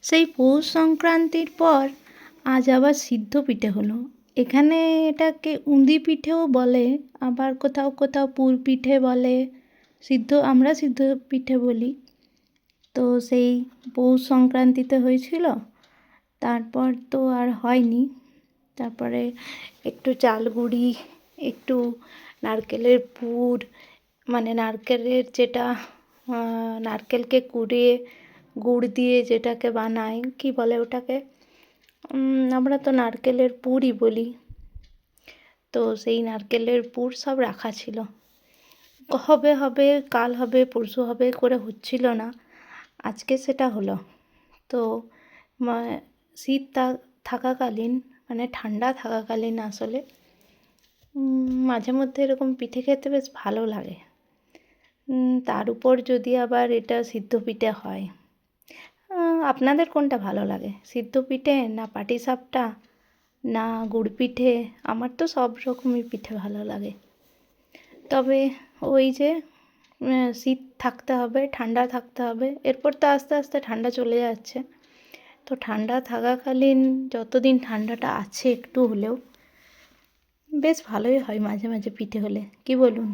সেই পৌষ সংক্রান্তির পর আজ আবার সিদ্ধ পিঠে হলো। এখানে এটাকে উঁদি পিঠেও বলে, আবার কোথাও কোথাও পুর পিঠে বলে, আমরা সিদ্ধ পিঠে বলি। তো সেই পৌষ সংক্রান্তিতে হয়েছিল, তারপর তো আর হয়নি। তারপরে একটু চাল গুঁড়ি, একটু নারকেলের পুর, মানে নারকেলের যেটা নারকেলকে কুড়িয়ে গুড় দিয়ে যেটাকে বানায়, কি বলে ওটাকে, আমরা তো নারকেলের পুরই বলি। তো সেই নারকেলের পুর সব রাখা ছিল। হবে হবে, কাল হবে, পরশু হবে করে হচ্ছিল না, আজকে সেটা হলো। তো শীত থাকাকালীন, মানে ঠান্ডা থাকাকালীন আসলে মাঝে মধ্যে এরকম পিঠে খেতে বেশ ভালো লাগে। তার উপর যদি আবার এটা সিদ্ধ পিঠে হয়। আপনাদের কোনটা ভালো লাগে, সিদ্ধ পিঠে না পাটিসাপটা না গুড় পিঠে? আমার তো সব রকমই পিঠে ভালো লাগে। তবে ওই যে শীত থাকতে হবে, ঠান্ডা থাকতে হবে। এরপর তো আস্তে আস্তে ঠান্ডা চলে যাচ্ছে। তো ঠান্ডা থাকাকালীন যতদিন ঠান্ডাটা আছে একটু হলেও বেশ ভালোই হয় মাঝে মাঝে পিঠে হলে, কি বলুন?